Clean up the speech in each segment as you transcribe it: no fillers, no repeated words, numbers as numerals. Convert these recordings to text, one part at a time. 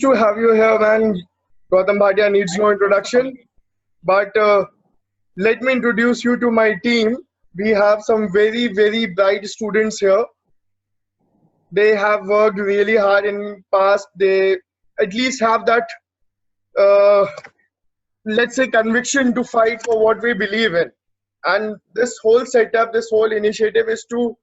To have you here, man. Gautam Bhatia needs no introduction, but let me introduce you to my team. We have some very, very bright students here. They have worked really hard in past. They at least have that, uh, let's say, conviction to fight for what we believe in. And this whole setup, this whole initiative is to,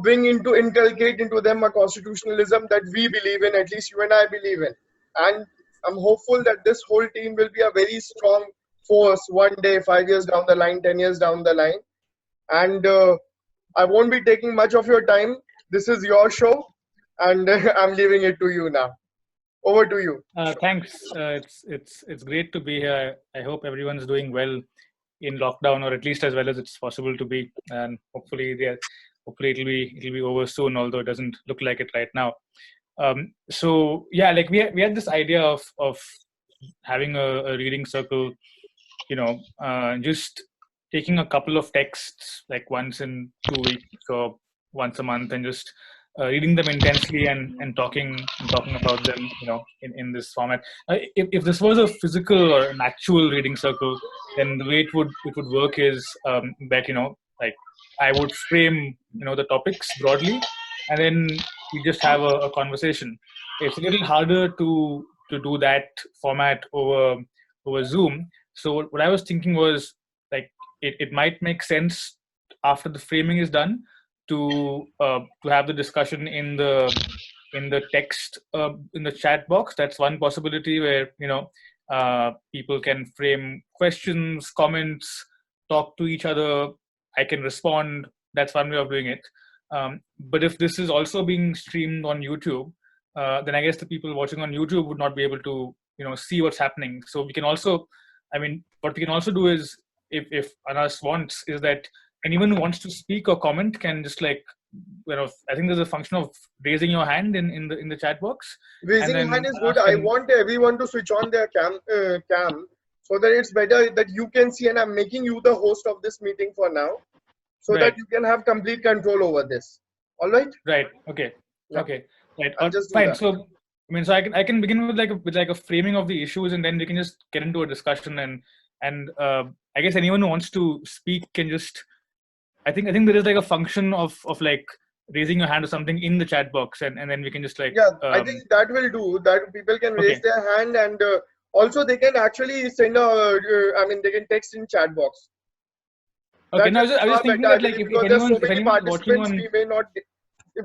bring into, inculcate into them a constitutionalism that we believe in, at least you and I believe in. And I'm hopeful that this whole team will be a very strong force one day, 5 years down the line, 10 years down the line. And I won't be taking much of your time. This is your show, and I'm leaving it to you now. Over to you. Thanks. It's great to be here. I hope everyone's doing well in lockdown, or at least as well as it's possible to be. And hopefully it'll be over soon, although it doesn't look like it right now. So yeah, like we had this idea of having a reading circle, just taking a couple of texts like once in 2 weeks or once a month, and just reading them intensely and talking about them, in this format. If this was a physical or an actual reading circle, then the way it would work is that like I would frame the topics broadly, and then we just have a conversation. It's a little harder to do that format over Zoom. So what I was thinking was, like, it might make sense after the framing is done to have the discussion in the text in the chat box. That's one possibility where people can frame questions, comments, talk to each other. I can respond. That's one way of doing it. But if this is also being streamed on YouTube, then I guess the people watching on YouTube would not be able to see what's happening. So we can also, what we can also do is, if Anas wants, is that anyone who wants to speak or comment can just, like, I think there's a function of raising your hand in the chat box. Raising hand is good. I want everyone to switch on their cam so that it's better that you can see, and I'm making you the host of this meeting for now, so that you can have complete control over this. All right? Right. Okay. Yeah. Okay. Right. Just fine. So so I can begin with a framing of the issues, and then we can just get into a discussion, and I guess anyone who wants to speak can just. I think there is like a function of like raising your hand or something in the chat box, and then we can just like. Yeah, I think that will do. That people can raise their hand, and also they can actually send they can text in chat box. Okay, now I was thinking that, like, if anyone's watching on, we may not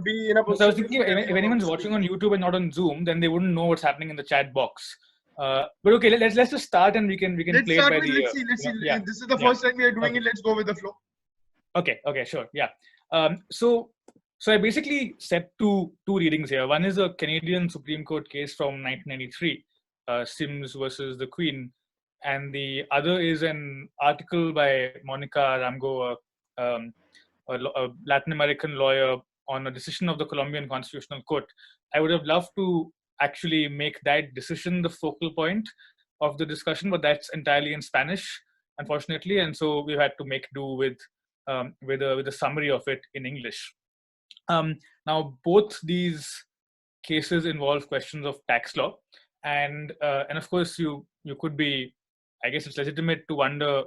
be in a position. So I was thinking if anyone's watching on YouTube and not on Zoom, then they wouldn't know what's happening in the chat box. But okay, let's just start, and we can play it by the. Let's see. Yeah. This is the first time we are doing it. Let's go with the flow. Okay, sure. Yeah. So I basically set two readings here. One is a Canadian Supreme Court case from 1993, Symes versus the Queen, and the other is an article by Monica Ramgo, a Latin American lawyer, on a decision of the Colombian Constitutional Court. I would have loved to actually make that decision the focal point of the discussion, but that's entirely in Spanish, unfortunately, and so we've had to make do with a summary of it in English. Now, both these cases involve questions of tax law, and of course, you could be, I guess it's legitimate to wonder,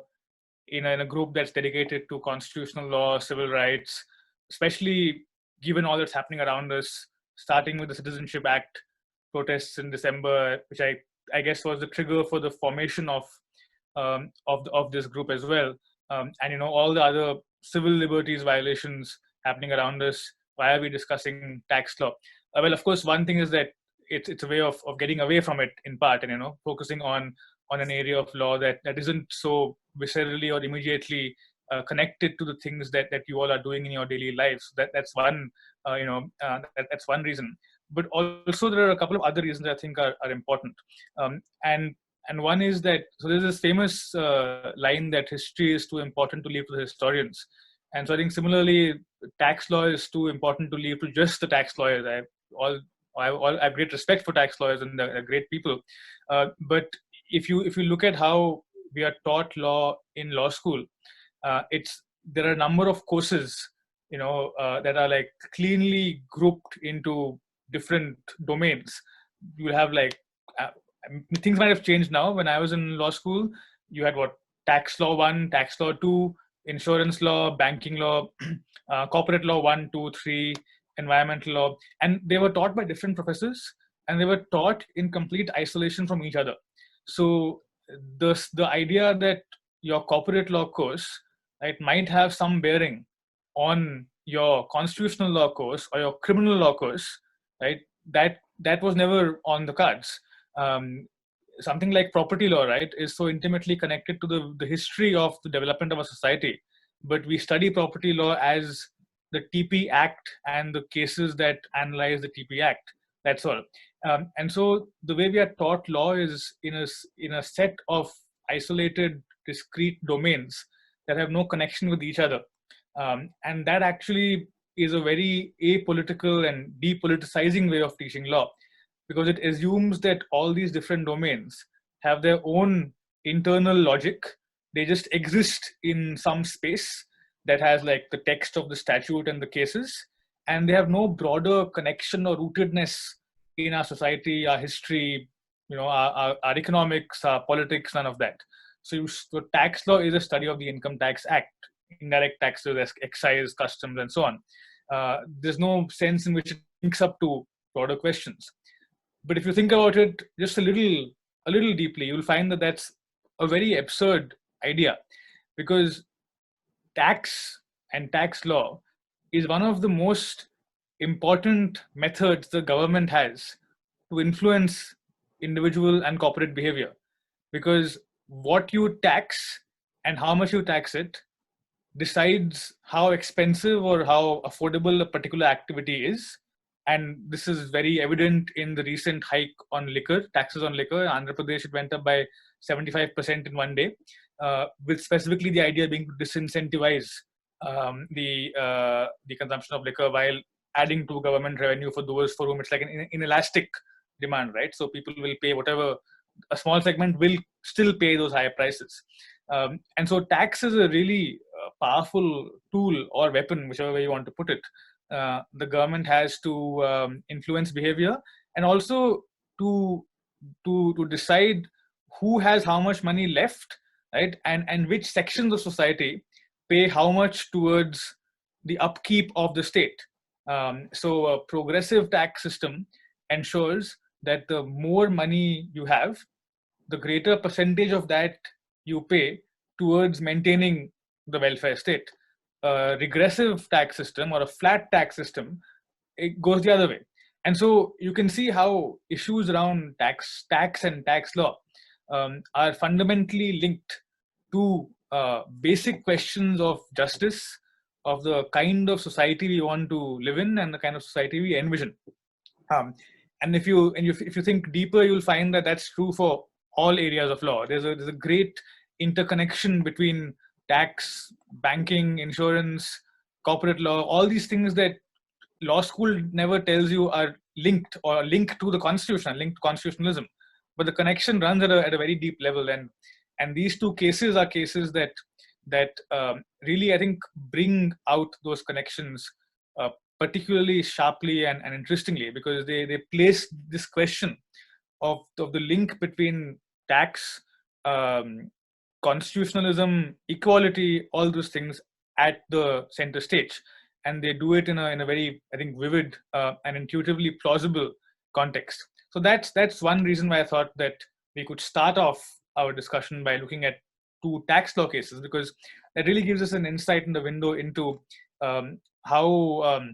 in a group that's dedicated to constitutional law, civil rights, especially given all that's happening around us, starting with the Citizenship Act protests in December, which I guess was the trigger for the formation of this group as well. And all the other civil liberties violations happening around us. Why are we discussing tax law? Well, of course, one thing is that it's a way of getting away from it in part, and focusing on an area of law that isn't so viscerally or immediately connected to the things that you all are doing in your daily lives. That's one that's one reason. But also there are a couple of other reasons I think are important. And one is that, so there's this famous line that history is too important to leave to the historians. And so I think similarly, tax law is too important to leave to just the tax lawyers. I have great respect for tax lawyers, and they're great people. But if you look at how we are taught law in law school, there are a number of courses, that are like cleanly grouped into different domains. you have like things might have changed now. When I was in law school, you had what, tax law 1, tax law 2, insurance law, banking law, corporate law 1, 2, 3, environmental law, and they were taught by different professors, and they were taught in complete isolation from each other. So the idea that your corporate law course, right, might have some bearing on your constitutional law course or your criminal law course, right, that was never on the cards. Something like property law, right, is so intimately connected to the history of the development of a society, but we study property law as the TP Act and the cases that analyze the TP Act. That's all. And so the way we are taught law is in a set of isolated, discrete domains that have no connection with each other. And that actually is a very apolitical and depoliticizing way of teaching law, because it assumes that all these different domains have their own internal logic. They just exist in some space that has like the text of the statute and the cases, and they have no broader connection or rootedness in our society, our history, our economics, our politics, none of that. So tax law is a study of the Income Tax Act, indirect taxes, excise, customs, and so on. There's no sense in which it links up to broader questions. But if you think about it just a little deeply, you'll find that that's a very absurd idea, because tax and tax law is one of the most important methods the government has to influence individual and corporate behavior. Because what you tax and how much you tax it decides how expensive or how affordable a particular activity is. And this is very evident in the recent hike on liquor, taxes on liquor. In Andhra Pradesh, it went up by 75% in one day, with specifically the idea being to disincentivize the consumption of liquor while adding to government revenue for those for whom it's like an inelastic demand, right? So people will pay whatever, a small segment will still pay those higher prices. And so tax is a really powerful tool or weapon, whichever way you want to put it. The government has to influence behavior, and also to decide who has how much money left, right, and which sections of society pay how much towards the upkeep of the state. So a progressive tax system ensures that the more money you have, the greater percentage of that you pay towards maintaining the welfare state. A regressive tax system or a flat tax system, it goes the other way. And so you can see how issues around tax and tax law are fundamentally linked to basic questions of justice, of the kind of society we want to live in and the kind of society we envision. And if you think deeper, you'll find that that's true for all areas of law. There's a great interconnection between tax, banking, insurance, corporate law, all these things that law school never tells you are linked to the constitution, linked to constitutionalism. But the connection runs at a very deep level, and these two cases are cases that really, I think, bring out those connections particularly sharply and interestingly, because they place this question of the link between tax, constitutionalism, equality, all those things at the center stage, and they do it in a very, I think, vivid and intuitively plausible context. So that's one reason why I thought that we could start off our discussion by looking at two tax law cases, because that really gives us an insight in the window into how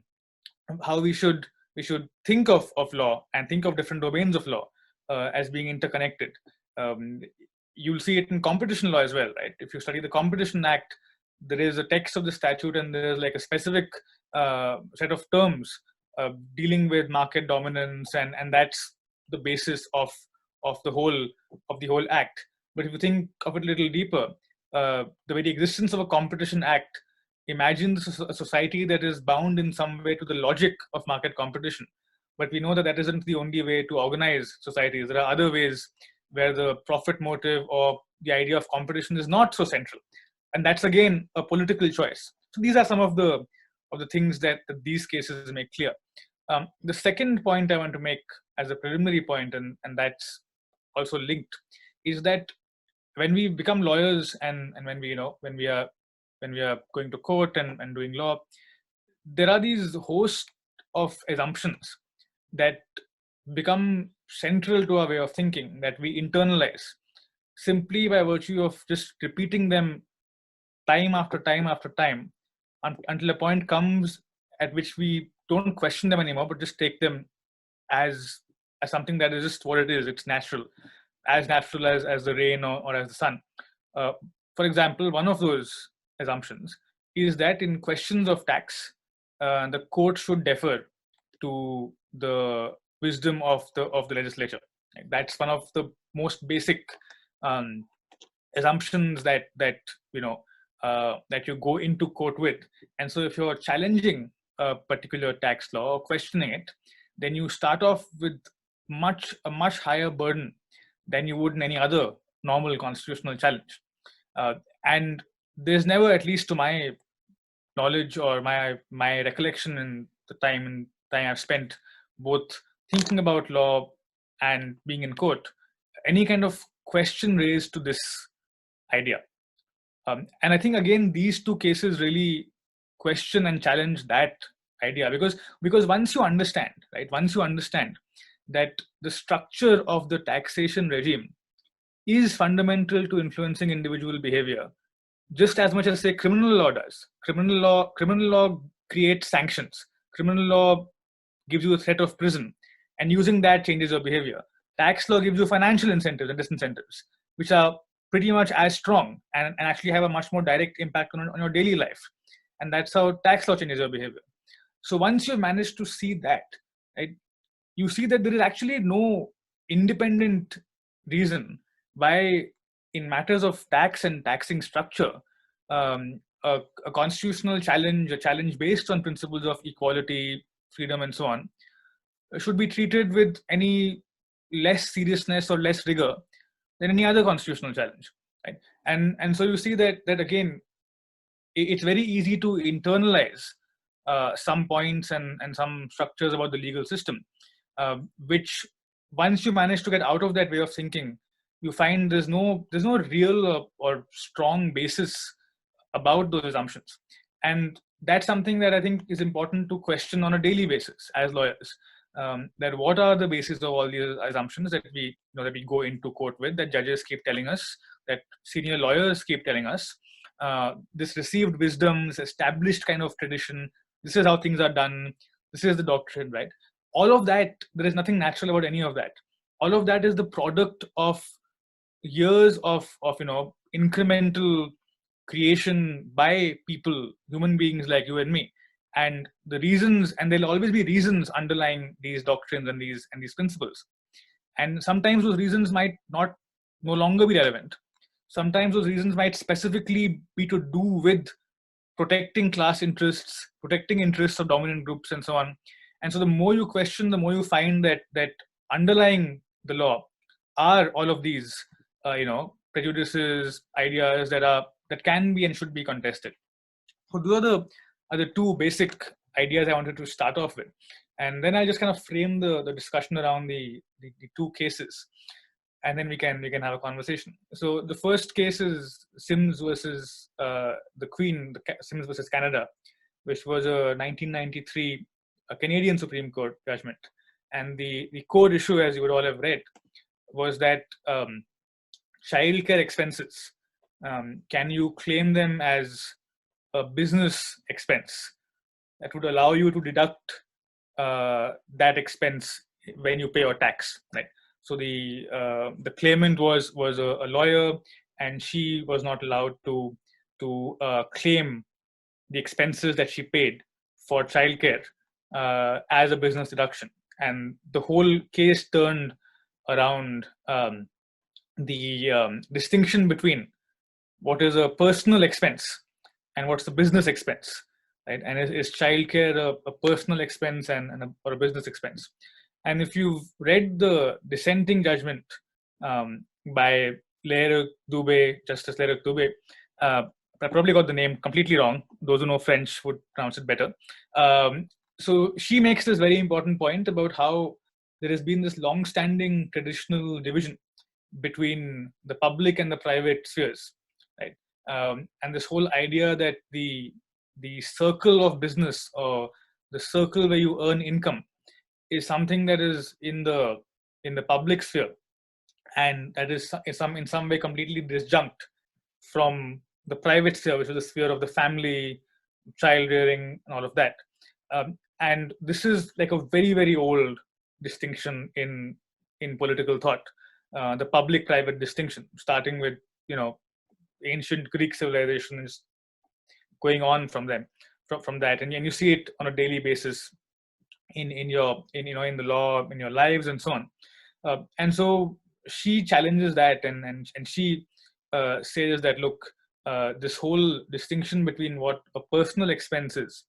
we should think of law and think of different domains of law as being interconnected. You'll see it in competition law as well, right? If you study the Competition Act, there is a text of the statute and there's like a specific set of terms dealing with market dominance, and that's the basis of the whole act. But if you think of it a little deeper, the very existence of a Competition Act imagines a society that is bound in some way to the logic of market competition. But we know that isn't the only way to organize societies. There are other ways where the profit motive or the idea of competition is not so central. And that's, again, a political choice. So these are some of the things that these cases make clear. The second point I want to make as a preliminary point, and that's also linked, is that when we become lawyers and when we when we are going to court and doing law, there are these host of assumptions that become central to our way of thinking, that we internalize simply by virtue of just repeating them time after time after time, until a point comes at which we don't question them anymore, but just take them as something that is just what it is. It's natural, as natural as the rain or as the sun. Uh, for example, one of those assumptions is that in questions of tax, the court should defer to the wisdom of the legislature. That's one of the most basic assumptions that that you go into court with. And so if you're challenging a particular tax law or questioning it, then you start off with a much higher burden than you would in any other normal constitutional challenge. And there's never, at least to my knowledge or my recollection in the time I've spent both thinking about law and being in court, any kind of question raised to this idea. And I think, again, these two cases really question and challenge that idea, because once you understand that the structure of the taxation regime is fundamental to influencing individual behavior, just as much as, say, criminal law does. Criminal law creates sanctions. Criminal law gives you a threat of prison, and using that changes your behavior. Tax law gives you financial incentives and disincentives, which are pretty much as strong and actually have a much more direct impact on your daily life. And that's how tax law changes your behavior. So once you've managed to see that, right, you see that there is actually no independent reason why, in matters of tax and taxing structure, a constitutional challenge, a challenge based on principles of equality, freedom, and so on, should be treated with any less seriousness or less rigor than any other constitutional challenge, right? And so you see that again, it's very easy to internalize some points and some structures about the legal system, which, once you manage to get out of that way of thinking, you find there's no real or strong basis about those assumptions. And that's something that I think is important to question on a daily basis as lawyers. That what are the basis of all these assumptions that we go into court with, that judges keep telling us, that senior lawyers keep telling us, this received wisdom, this established kind of tradition, this is how things are done, this is the doctrine, right? All of that, there is nothing natural about any of that. All of that is the product of years of incremental creation by people, human beings like you and me. And the reasons, and there'll always be reasons underlying these doctrines and these principles. And sometimes those reasons might no longer be relevant. Sometimes those reasons might specifically be to do with protecting class interests, protecting interests of dominant groups, and so on. And so the more you question, the more you find that underlying the law are all of these prejudices, ideas that can be and should be contested. So those are the two basic ideas I wanted to start off with, and then I'll just kind of frame the discussion around the two cases, and then we can have a conversation. So the first case is Symes versus the Queen, Symes versus Canada, which was a 1993 Canadian Supreme Court judgment. And the core issue, as you would all have read, was that childcare expenses, can you claim them as a business expense that would allow you to deduct that expense when you pay your tax, right? So the claimant was a lawyer, and she was not allowed to claim the expenses that she paid for childcare as a business deduction. And the whole case turned around the distinction between what is a personal expense and what's the business expense, right? And is childcare a personal expense or a business expense? And if you've read the dissenting judgment by Justice Leroy Dubé, I probably got the name completely wrong. Those who know French would pronounce it better. So she makes this very important point about how there has been this long-standing traditional division between the public and the private spheres, right? And this whole idea that the circle of business, or the circle where you earn income, is something that is in the public sphere, and that is in some way completely disjunct from the private sphere, which is the sphere of the family, child rearing, and all of that. And this is like a very, very old distinction in political thought, the public-private distinction, starting with, you know, ancient Greek civilizations, going on from them, from that, and you see it on a daily basis in your in the law, in your lives, and so on. And so she challenges that, and she says that, look, this whole distinction between what a personal expense is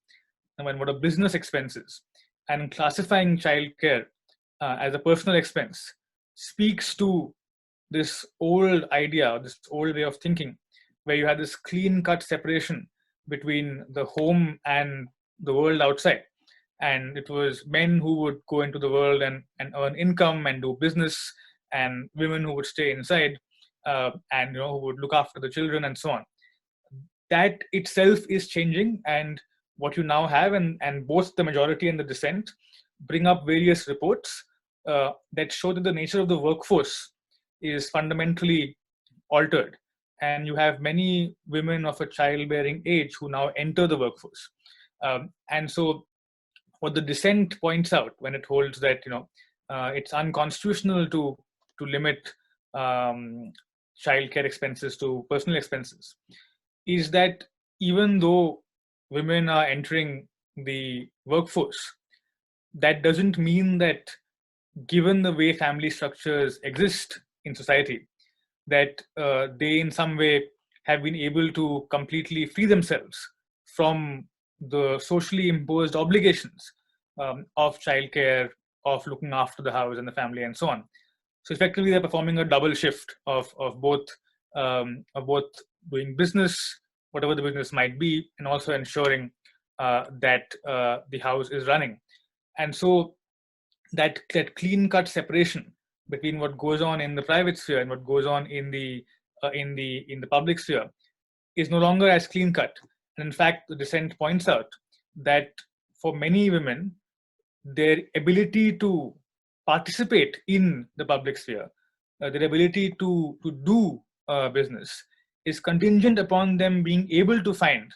and what a business expense is, and classifying childcare as a personal expense, speaks to this old idea, this old way of thinking, where you had this clean-cut separation between the home and the world outside. And it was men who would go into the world and earn income and do business, and women who would stay inside, and who would look after the children and so on. That itself is changing, and what you now have, and both the majority and the dissent bring up various reports that show that the nature of the workforce is fundamentally altered, and you have many women of a childbearing age who now enter the workforce. And so what the dissent points out when it holds that it's unconstitutional to limit childcare expenses to personal expenses is that even though women are entering the workforce, that doesn't mean that, given the way family structures exist in society, that they in some way have been able to completely free themselves from the socially imposed obligations of childcare, of looking after the house and the family, and so on. So effectively, they're performing a double shift of both doing business, whatever the business might be, and also ensuring that the house is running. And so that clean-cut separation between what goes on in the private sphere and what goes on in the public sphere is no longer as clean-cut. And in fact, the dissent points out that for many women, their ability to participate in the public sphere, their ability to do business, is contingent upon them being able to find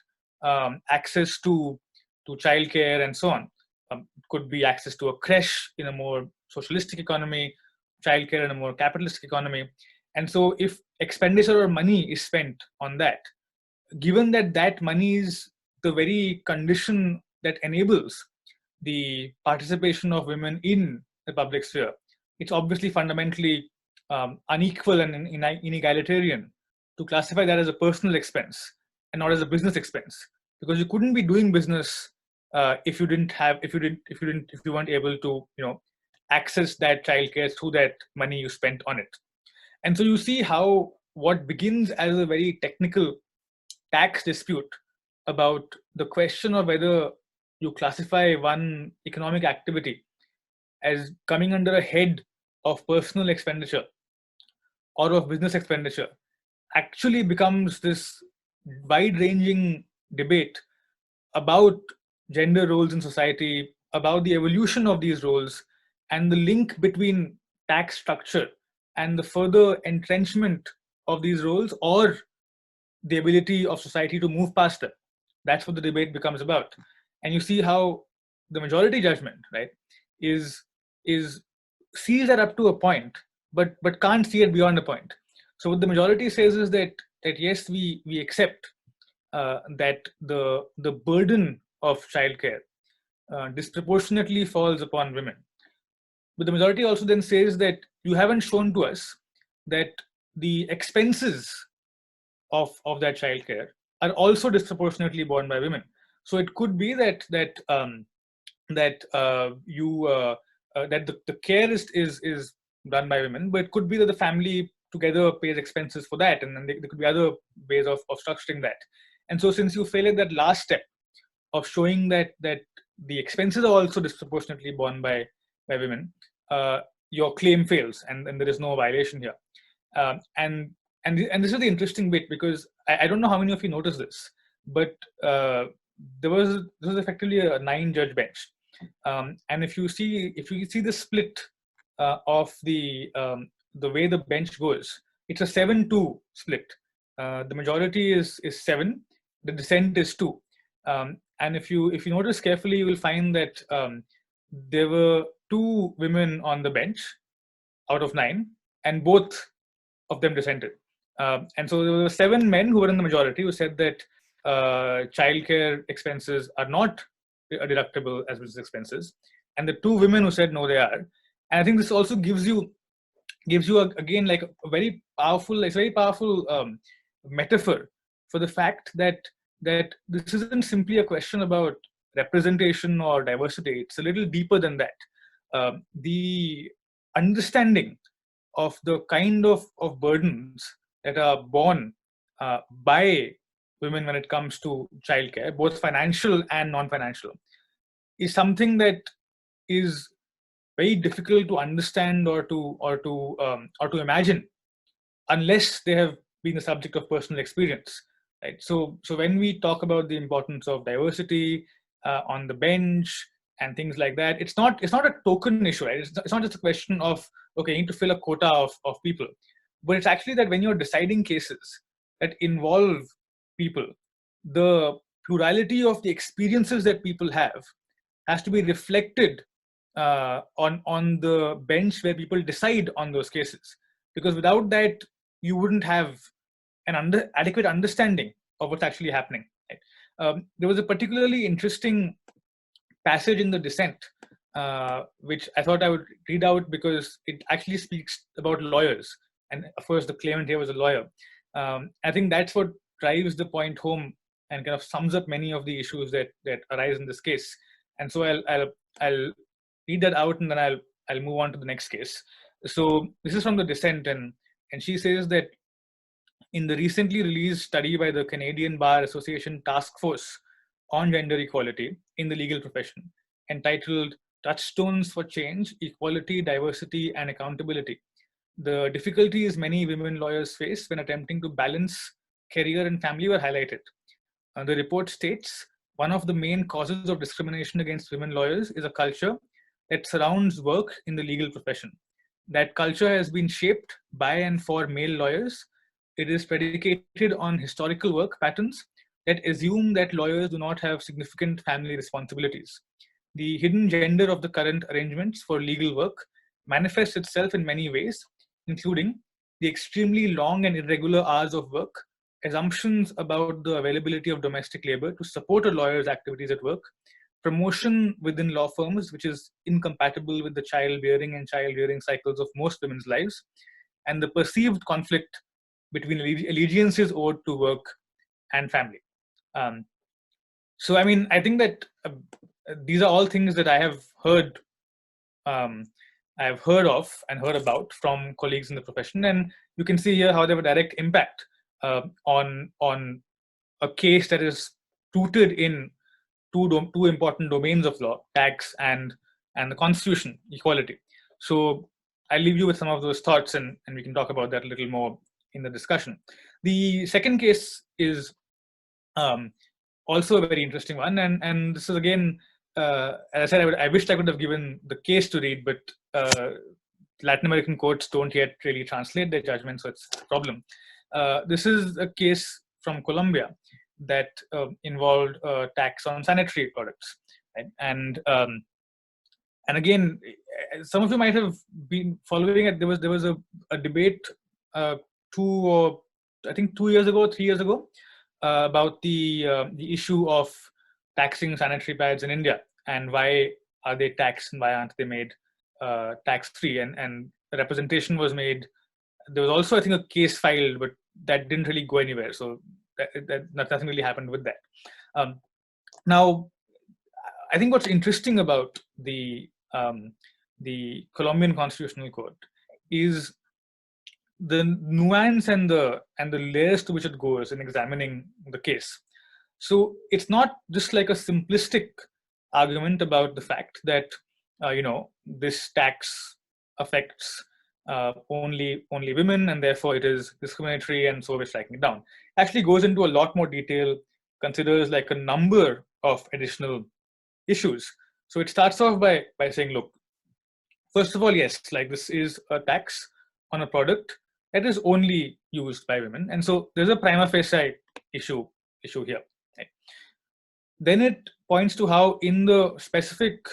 access to childcare and so on. Could be access to a creche in a more socialistic economy, childcare in a more capitalistic economy. And so if expenditure or money is spent on that, given that that money is the very condition that enables the participation of women in the public sphere, it's obviously fundamentally unequal and inegalitarian to classify that as a personal expense and not as a business expense, because you couldn't be doing business if you weren't able to access that childcare through that money you spent on it. And so you see how what begins as a very technical tax dispute about the question of whether you classify one economic activity as coming under a head of personal expenditure or of business expenditure actually becomes this wide-ranging debate about gender roles in society, about the evolution of these roles, and the link between tax structure and the further entrenchment of these roles, or the ability of society to move past them. That's what the debate becomes about. And you see how the majority judgment, right, is sees that up to a point, but can't see it beyond a point. So what the majority says is that yes, we accept that the burden of childcare disproportionately falls upon women. But the majority also then says that you haven't shown to us that the expenses of that childcare are also disproportionately borne by women. So it could be that the care is done by women, but it could be that the family together pays expenses for that, and then there could be other ways of structuring that. And so since you fail at that last step of showing that the expenses are also disproportionately borne by women, your claim fails, and there is no violation here. And this is the interesting bit, because I don't know how many of you noticed this, but this was effectively a 9-judge bench, and if you see the split of the way the bench goes, it's a 7-2 split. The majority is 7, the dissent is 2, and if you notice carefully, you will find that there were 2 women on the bench out of 9, and both of them dissented. And so there were 7 men who were in the majority who said that childcare expenses are not deductible as business expenses, and the 2 women who said no, they are. And I think this also gives you again like a very powerful, metaphor for the fact that this isn't simply a question about representation or diversity. It's a little deeper than that. The understanding of the kind of burdens that are borne by women when it comes to childcare, both financial and non-financial, is something that is very difficult to understand or to imagine unless they have been the subject of personal experience. Right. So when we talk about the importance of diversity on the bench and things like that, it's not a token issue, right? It's not just a question of, okay, you need to fill a quota of people, but it's actually that when you're deciding cases that involve people, the plurality of the experiences that people have has to be reflected on the bench where people decide on those cases, because without that you wouldn't have an adequate understanding of what's actually happening. Right? There was a particularly interesting passage in the dissent, which I thought I would read out because it actually speaks about lawyers. And of course, the claimant here was a lawyer. I think that's what drives the point home and kind of sums up many of the issues that arise in this case. And so I'll read that out, and then I'll move on to the next case. So this is from the dissent, and she says that in the recently released study by the Canadian Bar Association Task Force on Gender Equality in the Legal Profession, entitled Touchstones for Change, Equality, Diversity, and Accountability, the difficulties many women lawyers face when attempting to balance career and family were highlighted. The report states, one of the main causes of discrimination against women lawyers is a culture that surrounds work in the legal profession. That culture has been shaped by and for male lawyers. It is predicated on historical work patterns that assume that lawyers do not have significant family responsibilities. The hidden gender of the current arrangements for legal work manifests itself in many ways, including the extremely long and irregular hours of work, assumptions about the availability of domestic labor to support a lawyer's activities at work, promotion within law firms, which is incompatible with the childbearing and child-rearing cycles of most women's lives, and the perceived conflict between allegiances owed to work and family. So, I mean, I think that these are all things that I have heard of and heard about from colleagues in the profession, and you can see here how they have a direct impact on a case that is rooted in two important domains of law: tax and the Constitution, equality. So I'll leave you with some of those thoughts, and we can talk about that a little more in the discussion. The second case is also a very interesting one, and this is again, as I said, I wished I could have given the case to read, but Latin American courts don't yet really translate their judgments, so it's a problem. This is a case from Colombia that involved tax on sanitary products, right? And again, some of you might have been following it. There was a debate 2 years ago, 3 years ago, about the issue of taxing sanitary pads in India, and why are they taxed and why aren't they made tax-free? And the representation was made. There was also, I think, a case filed, but that didn't really go anywhere. So nothing really happened with that. Now, I think what's interesting about the Colombian Constitutional Court is the nuance and the layers to which it goes in examining the case. So it's not just like a simplistic argument about the fact that this tax affects only women, and therefore it is discriminatory, and so we're striking it down. Actually goes into a lot more detail, considers like a number of additional issues. So it starts off by saying, look, first of all, yes, like this is a tax on a product that is only used by women, and so there's a prima facie issue here. Right? Then it points to how, in the specific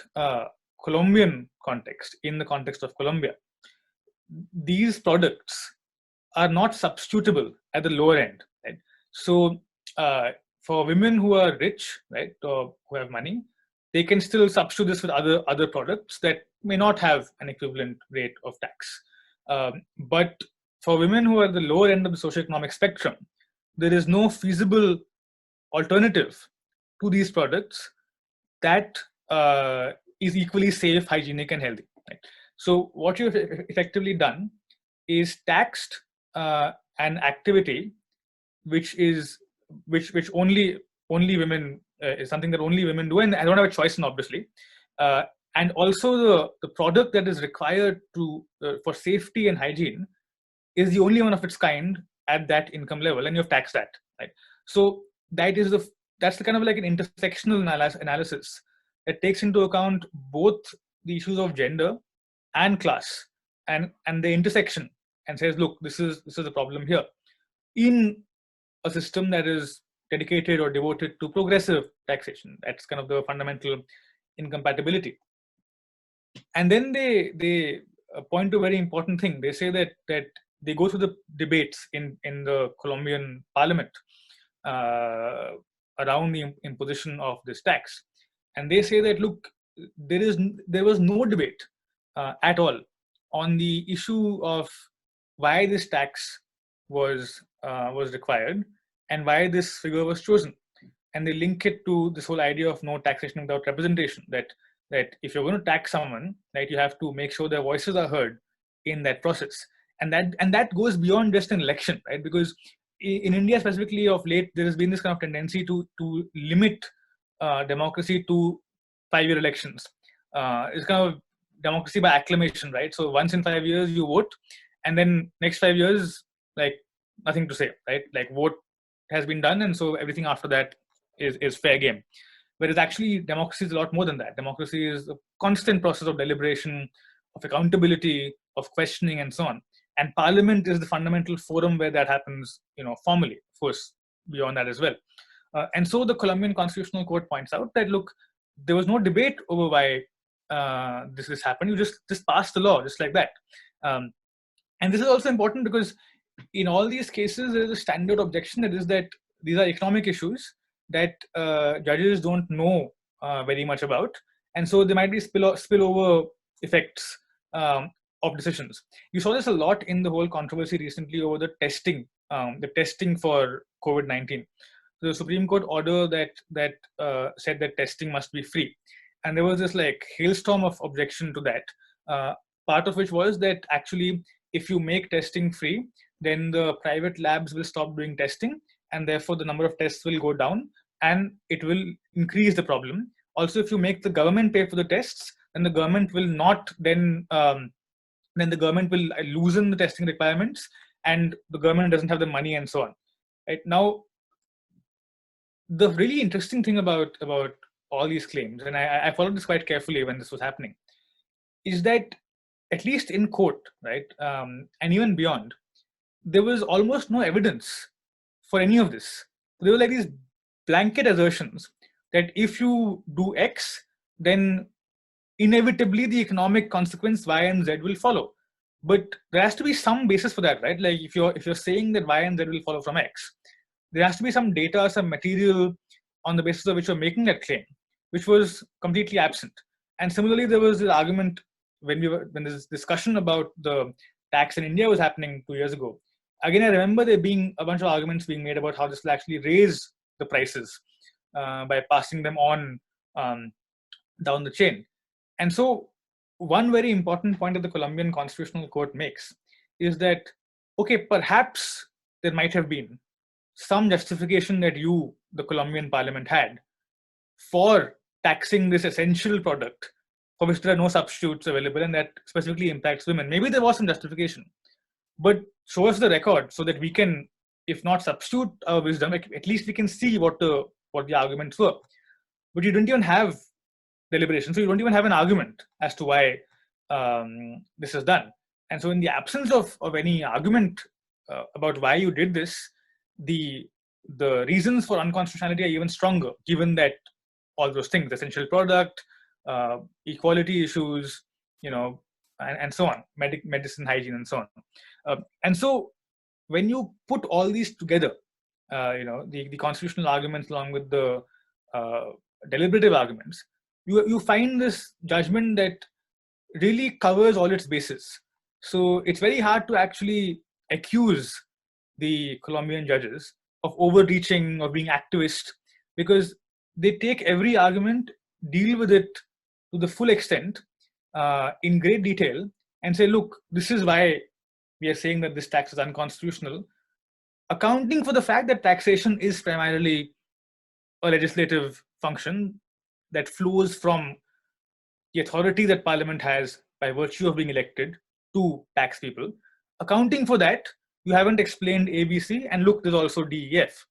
Colombian context, in the context of Colombia, these products are not substitutable at the lower end. Right? So for women who are rich, right, or who have money, they can still substitute this with other products that may not have an equivalent rate of tax. But for women who are at the lower end of the socioeconomic spectrum, there is no feasible alternative to these products that is equally safe, hygienic, and healthy. Right? So what you've effectively done is taxed an activity which only women is something that only women do, and I don't have a choice in, obviously. And also the product that is required to for safety and hygiene is the only one of its kind at that income level, and you've taxed that. Right? So that's the kind of like an intersectional analysis that takes into account both the issues of gender and class and the intersection, and says, look, this is a problem here in a system that is dedicated or devoted to progressive taxation. That's kind of the fundamental incompatibility. And then they point to a very important thing. They say that they go through the debates in the Colombian parliament around the imposition of this tax, and they say that, look, there was no debate at all on the issue of why this tax was required and why this figure was chosen. And they link it to this whole idea of no taxation without representation, that if you're going to tax someone, right, you have to make sure their voices are heard in that process. And that goes beyond just an election, right? Because in India specifically of late, there has been this kind of tendency to limit democracy to 5-year elections. It's kind of democracy by acclamation, right? So once in 5 years you vote, and then next 5 years, like, nothing to say, right? Like, vote has been done, and so everything after that is fair game. Whereas actually democracy is a lot more than that. Democracy is a constant process of deliberation, of accountability, of questioning, and so on. And parliament is the fundamental forum where that happens, formally, of course, beyond that as well. And so the Colombian Constitutional Court points out that, look, there was no debate over why this happened. You just passed the law just like that. And this is also important because in all these cases, there is a standard objection, that is that these are economic issues that judges don't know very much about, and so there might be spillover effects of decisions. You saw this a lot in the whole controversy recently over the testing for COVID-19. So the Supreme Court order that said that testing must be free, and there was this like hailstorm of objection to that. Part of which was that actually, if you make testing free, then the private labs will stop doing testing, and therefore the number of tests will go down, and it will increase the problem. Also, if you make the government pay for the tests, then the government will not then the government will loosen the testing requirements, and the government doesn't have the money, and so on. Right now, the really interesting thing about all these claims, and I followed this quite carefully when this was happening, is that at least in court, right, and even beyond, there was almost no evidence for any of this. There were like these blanket assertions that if you do X, then inevitably the economic consequence Y and Z will follow. But there has to be some basis for that, right? Like if you're saying that Y and Z will follow from X, there has to be some data, some material on the basis of which you're making that claim, which was completely absent. And similarly, there was this argument when this discussion about the tax in India was happening 2 years ago. Again, I remember there being a bunch of arguments being made about how this will actually raise the prices by passing them on down the chain. And so one very important point that the Colombian Constitutional Court makes is that, okay, perhaps there might have been some justification that the Colombian parliament had for taxing this essential product for which there are no substitutes available, and that specifically impacts women. Maybe there was some justification, but show us the record so that we can, if not substitute our wisdom, at least we can see what the arguments were. But you didn't even have deliberation, so you don't even have an argument as to why this is done. And so, in the absence of any argument about why you did this, the reasons for unconstitutionality are even stronger, given that all those things, essential product, equality issues, and so on, medicine, hygiene, and so on. And so, when you put all these together, the constitutional arguments along with the deliberative arguments, you find this judgment that really covers all its bases. So it's very hard to actually accuse the Colombian judges of overreaching or being activist, because they take every argument, deal with it to the full extent, in great detail, and say, look, this is why we are saying that this tax is unconstitutional, accounting for the fact that taxation is primarily a legislative function that flows from the authority that Parliament has by virtue of being elected to tax people. Accounting for that, you haven't explained ABC, and look, there's also DEF.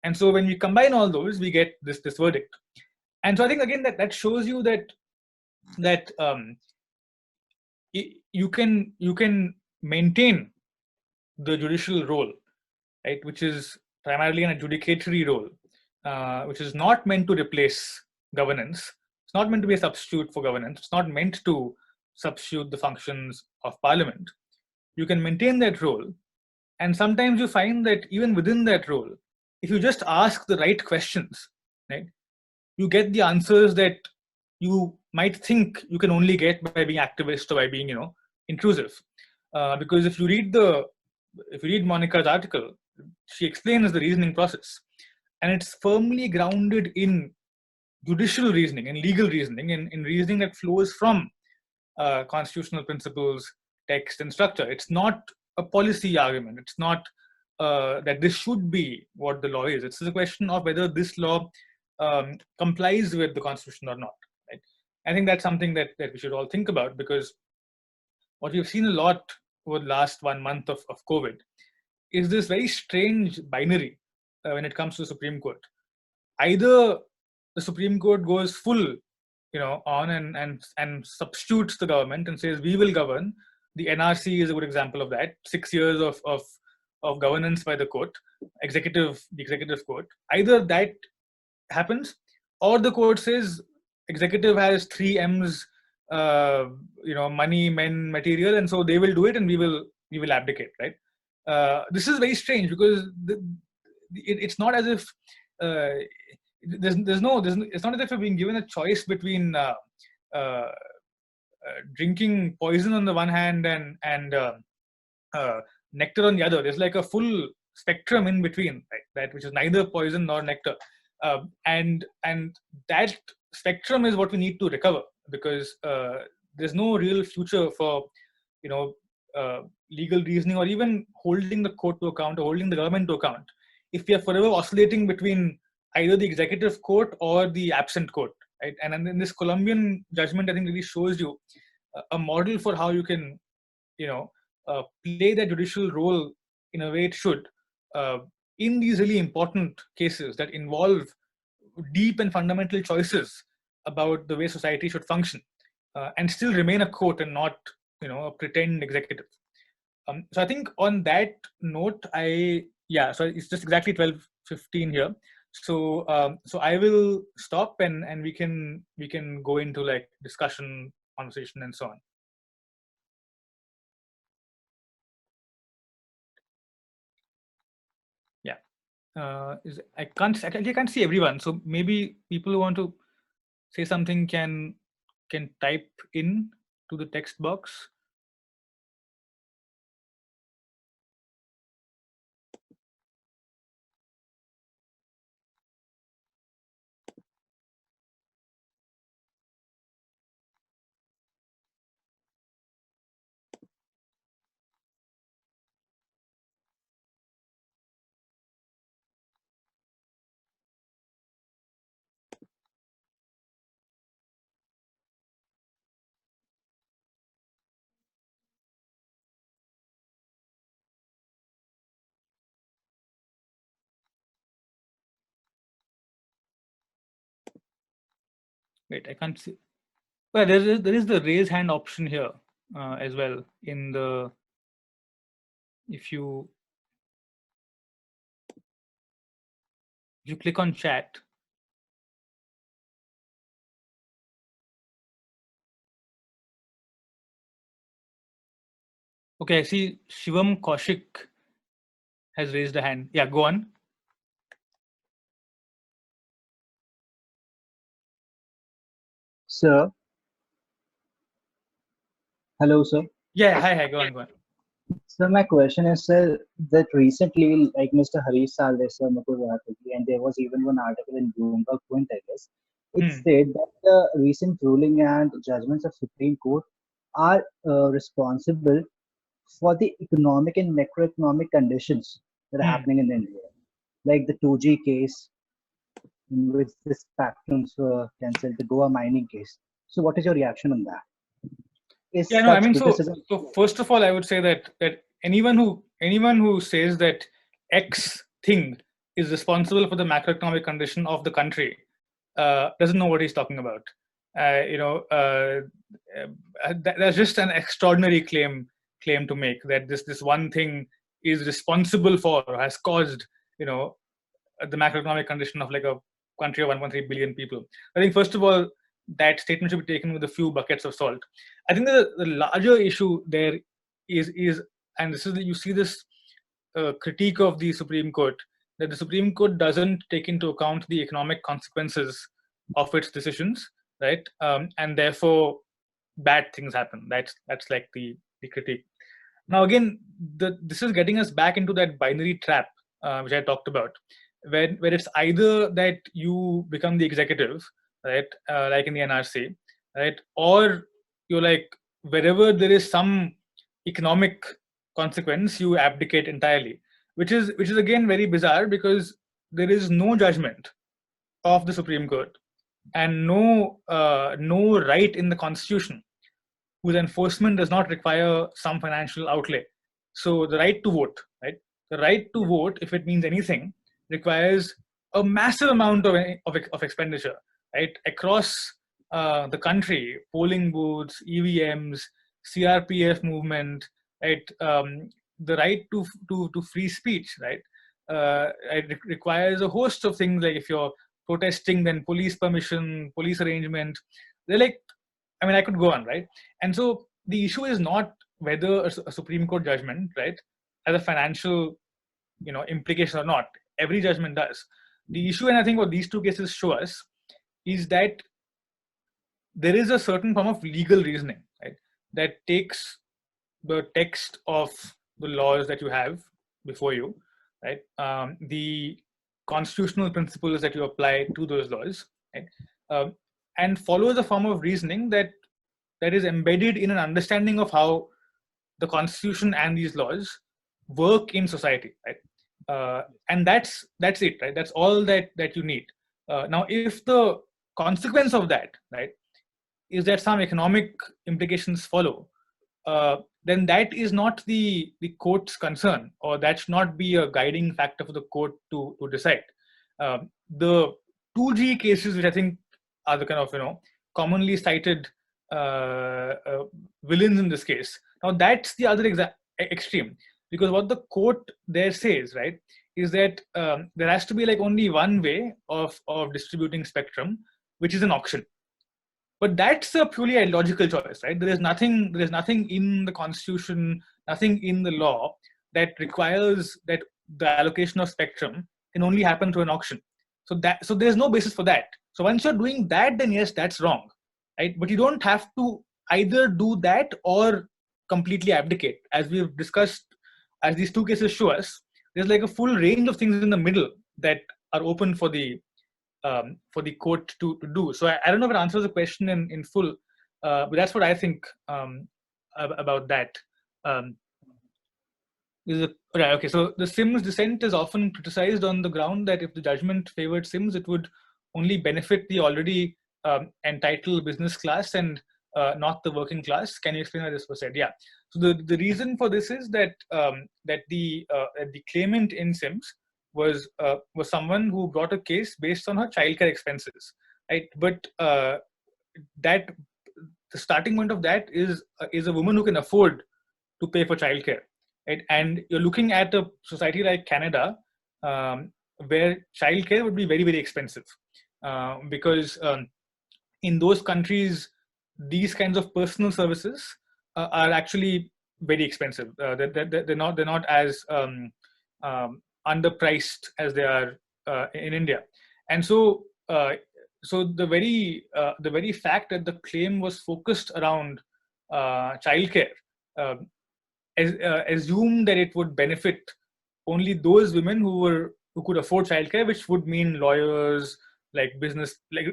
And so when we combine all those, we get this verdict. And so I think, again, that shows you that you can maintain the judicial role, right, which is primarily an adjudicatory role, which is not meant to replace governance. It's not meant to be a substitute for governance. It's not meant to substitute the functions of Parliament. You can maintain that role, and sometimes you find that even within that role, if you just ask the right questions, right, you get the answers that you might think you can only get by being activist or by being, intrusive. Because if you read Monica's article, she explains the reasoning process, and it's firmly grounded in judicial reasoning and legal reasoning, in reasoning that flows from constitutional principles, text, and structure. It's not a policy argument. It's not that this should be what the law is. It's a question of whether this law complies with the Constitution or not. Right? I think that's something that we should all think about, because what we've seen a lot over the last 1 month of COVID is this very strange binary when it comes to the Supreme Court. Either the Supreme Court goes full, on and substitutes the government and says we will govern. The NRC is a good example of that. 6 years of governance by the court, the executive court. Either that happens, or the court says executive has 3 M's, money, men, material, and so they will do it, and we will abdicate. Right? This is very strange, because it's not as if it's not as if you're being given a choice between drinking poison on the one hand and nectar on the other. There's like a full spectrum in between, right? That which is neither poison nor nectar, and that spectrum is what we need to recover, because there's no real future for legal reasoning, or even holding the court to account or holding the government to account, if we are forever oscillating between either the executive court or the absent court, right? And then this Colombian judgment, I think, really shows you a model for how you can, play that judicial role in a way it should, in these really important cases that involve deep and fundamental choices about the way society should function, and still remain a court and not, a pretend executive. So I think on that note, so it's just exactly 12:15 here. So I will stop, and we can go into like discussion, conversation, and so on. Yeah, I can't see everyone. So maybe people who want to say something can type in to the text box. Wait, I can't see. Well, there is the raise hand option here as well in the, if you click on chat. Okay, I see Shivam Kaushik has raised a hand. Yeah, go on. Sir, hello, sir. Yeah, hi, go on. So my question is, sir, that recently, like Mr. Harish Salve, sir, Mukul Rohatgi, and there was even one article in Bloomberg Quint, I guess, it said that the recent ruling and judgments of Supreme Court are responsible for the economic and macroeconomic conditions that are happening in India, like the 2G case, in which the spectrums were cancelled, the Goa mining case. So, what is your reaction on that? Is Yeah, no, I such mean, criticism? so first of all, I would say that anyone who says that X thing is responsible for the macroeconomic condition of the country doesn't know what he's talking about. That's just an extraordinary claim to make, that this one thing is responsible for, or has caused, the macroeconomic condition of like a country of 1.3 billion people. I think first of all, that statement should be taken with a few buckets of salt. I think the larger issue there is, and this is, you see this critique of the Supreme Court, that the Supreme Court doesn't take into account the economic consequences of its decisions, right? And therefore, bad things happen. That's like the critique. Now again, this is getting us back into that binary trap which I talked about, where it's either that you become the executive, right, like in the NRC, right, or you're like, wherever there is some economic consequence, you abdicate entirely, which is again very bizarre, because there is no judgment of the Supreme Court and no right in the Constitution whose enforcement does not require some financial outlay. So the right to vote, right? The right to vote, if it means anything, requires a massive amount of expenditure, right? Across the country, polling booths, EVMs, CRPF movement, right? The right to free speech, right? It requires a host of things, like if you're protesting, then police permission, police arrangement. They're like, I mean, I could go on, right? And so the issue is not whether a Supreme Court judgment, right, has a financial, implication or not. Every judgment does. The issue, and I think what these two cases show us, is that there is a certain form of legal reasoning, right, that takes the text of the laws that you have before you, right, the constitutional principles that you apply to those laws, right, and follows a form of reasoning that is embedded in an understanding of how the Constitution and these laws work in society, right? And that's it, right? That's all that you need. Now, if the consequence of that, right, is that some economic implications follow, then that is not the court's concern, or that should not be a guiding factor for the court to decide. The 2G cases, which I think are the kind of commonly cited villains in this case. Now that's the other extreme, because what the court there says, right, is that there has to be like only one way of distributing spectrum, which is an auction. But that's a purely illogical choice, right? There is nothing in the Constitution, nothing in the law that requires that the allocation of spectrum can only happen through an auction. So there's no basis for that. So once you're doing that, then yes, that's wrong, right? But you don't have to either do that or completely abdicate. As we've discussed, as these two cases show us, there's like a full range of things in the middle that are open for the court to do. So I don't know if it answers the question in full, but that's what I think about that. Right, okay, so the Symes dissent is often criticized on the ground that if the judgment favored Symes, it would only benefit the already entitled business class and not the working class. Can you explain how this was said? Yeah. So the reason for this is that the claimant in Symes was someone who brought a case based on her childcare expenses, right? But that the starting point of that is a woman who can afford to pay for childcare, right? And you're looking at a society like Canada, where childcare would be very, very expensive, because in those countries, these kinds of personal services are actually very expensive. They're not as underpriced as they are in India, and so the very fact that the claim was focused around childcare assumed that it would benefit only those women who could afford childcare, which would mean lawyers, like business, like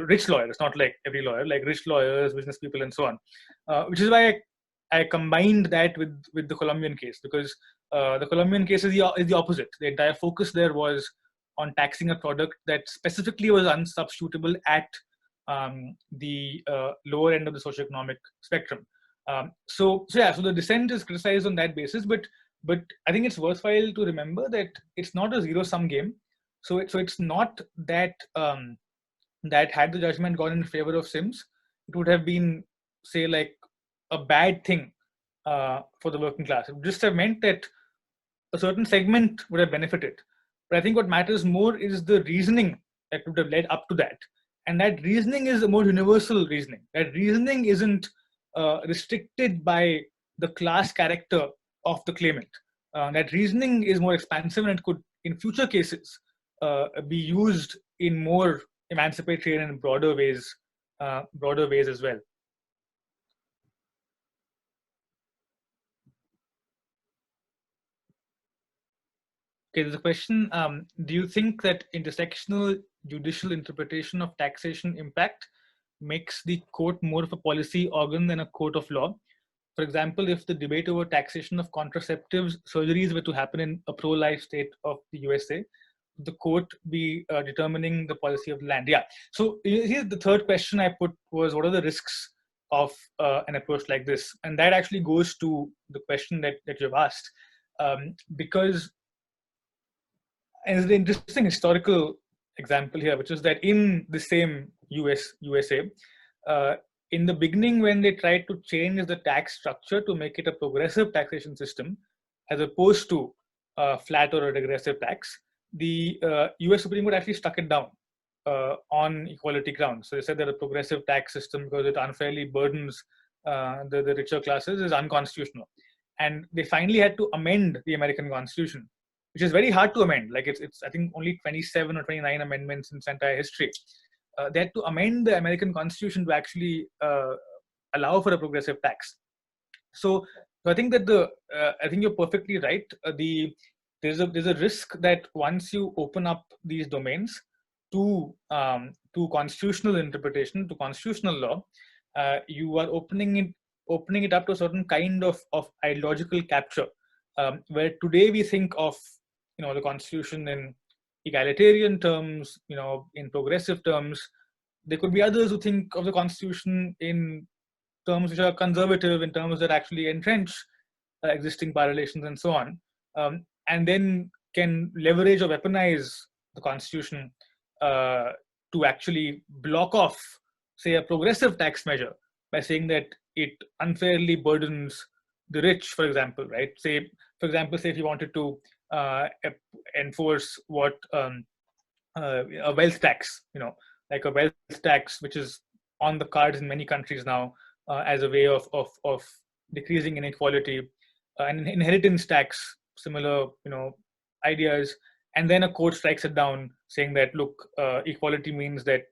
rich lawyers, not like every lawyer, like rich lawyers, business people, and so on. Which is why I combined that with the Colombian case, because the Colombian case is the opposite. The entire focus there was on taxing a product that specifically was unsubstitutable at the lower end of the socioeconomic spectrum. So the dissent is criticized on that basis, but I think it's worthwhile to remember that it's not a zero-sum game. So it's not that that had the judgment gone in favor of Symes, it would have been, say, like a bad thing for the working class. It would just have meant that a certain segment would have benefited. But I think what matters more is the reasoning that would have led up to that. And that reasoning is a more universal reasoning. That reasoning isn't restricted by the class character of the claimant. That reasoning is more expansive, and it could, in future cases, be used in more emancipatory and broader ways as well. Okay, there's a question. Do you think that intersectional judicial interpretation of taxation impact makes the court more of a policy organ than a court of law? For example, if the debate over taxation of contraceptives surgeries were to happen in a pro-life state of the USA, the court be determining the policy of the land? Yeah. So here's the third question I put was, what are the risks of an approach like this? And that actually goes to the question that you've asked, because and there's an interesting historical example here, which is that in the same USA, in the beginning, when they tried to change the tax structure to make it a progressive taxation system, as opposed to flat or a regressive tax, the US Supreme Court actually struck it down on equality grounds. So they said that a progressive tax system, because it unfairly burdens the richer classes, is unconstitutional. And they finally had to amend the American Constitution, which is very hard to amend. Like it's I think only 27 or 29 amendments in its entire history. They had to amend the American Constitution to actually allow for a progressive tax. So I think that I think you're perfectly right. There's a risk that once you open up these domains to constitutional interpretation, to constitutional law, you are opening it up to a certain kind of ideological capture, where today we think of the Constitution in egalitarian terms, in progressive terms. There could be others who think of the Constitution in terms which are conservative, in terms that actually entrench existing power relations and so on, and then can leverage or weaponize the Constitution to actually block off, say, a progressive tax measure by saying that it unfairly burdens the rich, for example, right? Say, for example, if you wanted to enforce what a wealth tax, like a wealth tax, which is on the cards in many countries now as a way of decreasing inequality, and inheritance tax, similar, ideas, and then a court strikes it down, saying that look, equality means that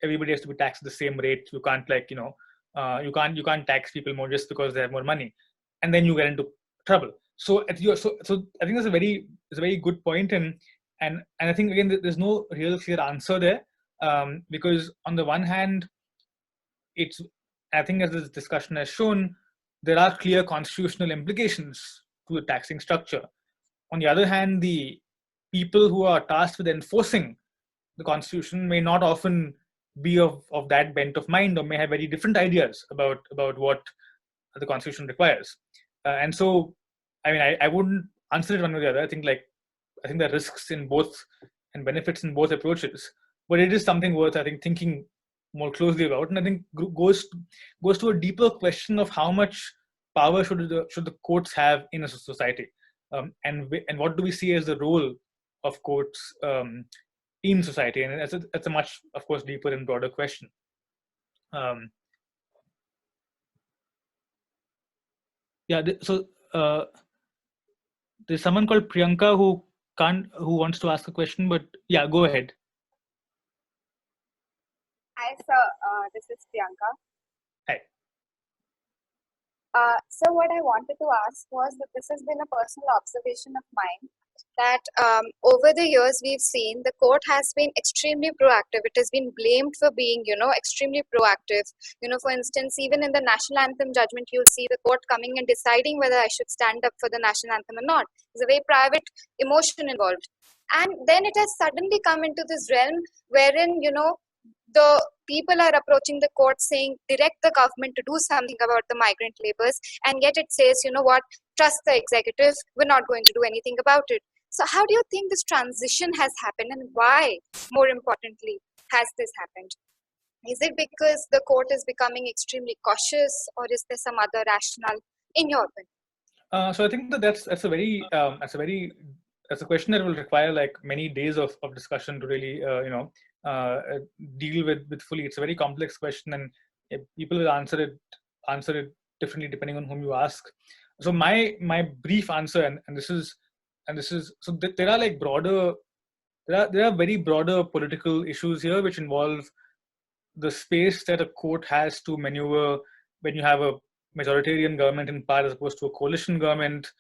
everybody has to be taxed at the same rate. You can't you can't tax people more just because they have more money, and then you get into trouble. So I think that's a very good point, and I think again there's no real clear answer there, because on the one hand, I think as this discussion has shown, there are clear constitutional implications to the taxing structure. On the other hand, the people who are tasked with enforcing the Constitution may not often be of that bent of mind, or may have very different ideas about what the Constitution requires. And so, I mean, I wouldn't answer it one way or the other. I think there are risks in both and benefits in both approaches, but it is something worth, I think, thinking more closely about, and I think goes to a deeper question of how much power should the courts have in a society, and what do we see as the role of courts in society, and that's a much, of course, deeper and broader question. So there's someone called Priyanka who wants to ask a question, but yeah, go ahead. Hi, sir. This is Priyanka. Hi. So what I wanted to ask was that this has been a personal observation of mine that over the years we've seen the court has been extremely proactive. It has been blamed for being, extremely proactive. For instance, even in the national anthem judgment, you'll see the court coming and deciding whether I should stand up for the national anthem or not. There's a very private emotion involved. And then it has suddenly come into this realm wherein, the people are approaching the court saying, direct the government to do something about the migrant laborers, and yet it says, trust the executive, we're not going to do anything about it. So how do you think this transition has happened, and why, more importantly, has this happened? Is it because the court is becoming extremely cautious, or is there some other rationale in your opinion? So I think that's a question that will require like many days of discussion to really deal with fully. It's a very complex question, and people will answer it differently depending on whom you ask. So my brief answer, and this is so there are like there are very broader political issues here which involve the space that a court has to maneuver when you have a majoritarian government in power as opposed to a coalition government,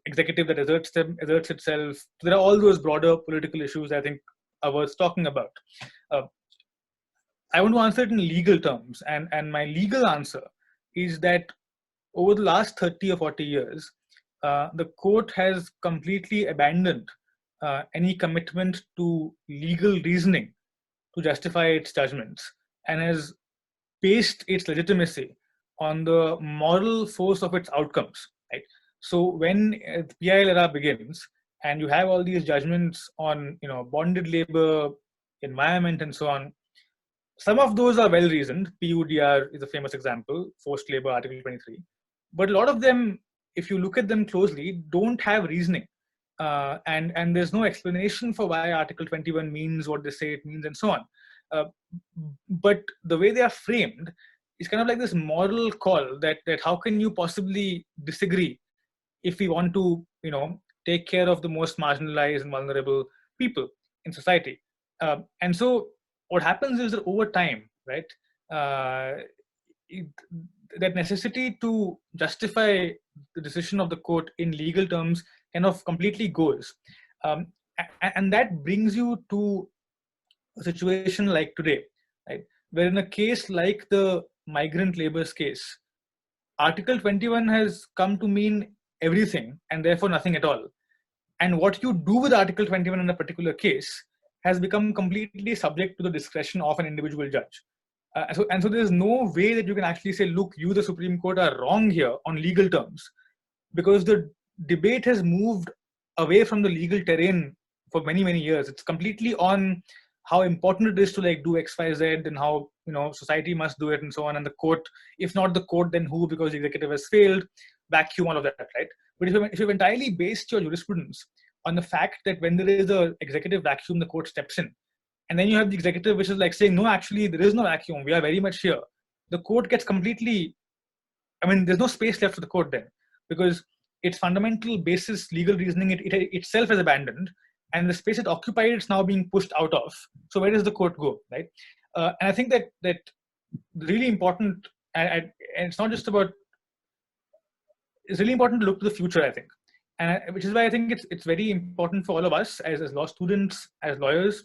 executive that asserts itself. So there are all those broader political issues I think are worth talking about. I want to answer it in legal terms, and my legal answer is that over the last 30 or 40 years, the court has completely abandoned any commitment to legal reasoning to justify its judgments, and has based its legitimacy on the moral force of its outcomes. Right. So when the PIL era begins, and you have all these judgments on bonded labor, environment, and so on, some of those are well reasoned. PUDR is a famous example, forced labor, Article 23. But a lot of them, if you look at them closely, don't have reasoning. And there's no explanation for why Article 21 means what they say it means, and so on. But the way they are framed is kind of like this moral call that how can you possibly disagree if we want to, take care of the most marginalized and vulnerable people in society. And so what happens is that over time, right, that necessity to justify the decision of the court in legal terms kind of completely goes. And that brings you to a situation like today, right, where in a case like the migrant laborers case, Article 21 has come to mean everything and therefore nothing at all. And what you do with Article 21 in a particular case has become completely subject to the discretion of an individual judge. So there's no way that you can actually say, look, you, the Supreme Court, are wrong here on legal terms, because the debate has moved away from the legal terrain for many, many years. It's completely on how important it is to like do X, Y, Z, and how society must do it, and so on. And the court, if not the court, then who? Because the executive has failed, vacuum all of that, right? But if you've entirely based your jurisprudence on the fact that when there is an executive vacuum, the court steps in, and then you have the executive which is like saying, no, actually there is no vacuum, we are very much here, the court gets completely, there's no space left for the court then, because its fundamental basis legal reasoning it itself is abandoned, and the space it occupied it's now being pushed out of. So where does the court go, right? And I think that really important, and it's not just about, it's really important to look to the future, I think, and which is why I think it's very important for all of us as law students, as lawyers,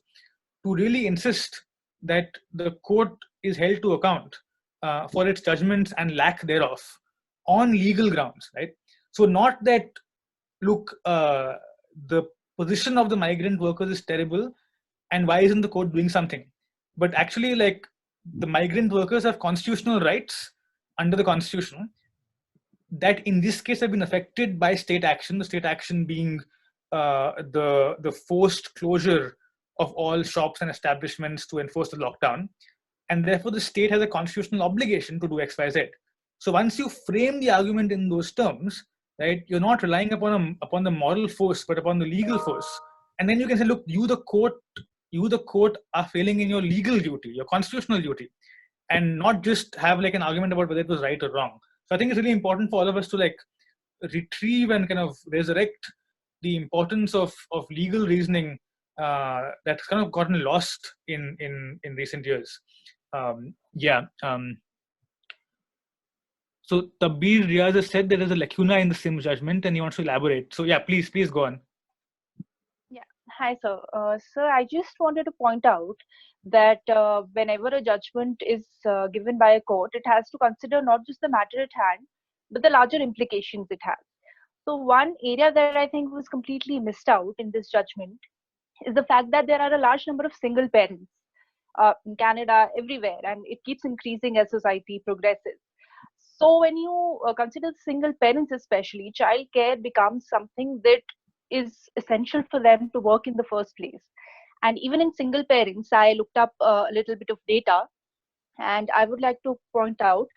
to really insist that the court is held to account for its judgments and lack thereof on legal grounds, right? So not that, look, the position of the migrant workers is terrible, and why isn't the court doing something? But actually, like, the migrant workers have constitutional rights under the Constitution that in this case have been affected by state action, the state action being the forced closure of all shops and establishments to enforce the lockdown, and therefore the state has a constitutional obligation to do X, Y, Z. So once you frame the argument in those terms, right, you're not relying upon the moral force, but upon the legal force. And then you can say, look, you the court are failing in your legal duty, your constitutional duty, and not just have like an argument about whether it was right or wrong. So I think it's really important for all of us to like retrieve and kind of resurrect the importance of legal reasoning that's kind of gotten lost in recent years. So Tabbir Riaz has said there is a lacuna in the Symes judgment and he wants to elaborate. So yeah, please go on. Yeah, hi sir. Sir, I just wanted to point out that whenever a judgment is given by a court, it has to consider not just the matter at hand, but the larger implications it has. So one area that I think was completely missed out in this judgment is the fact that there are a large number of single parents in Canada, everywhere, and it keeps increasing as society progresses. So when you consider single parents especially, child care becomes something that is essential for them to work in the first place. And even in single parents, I looked up a little bit of data, and I would like to point out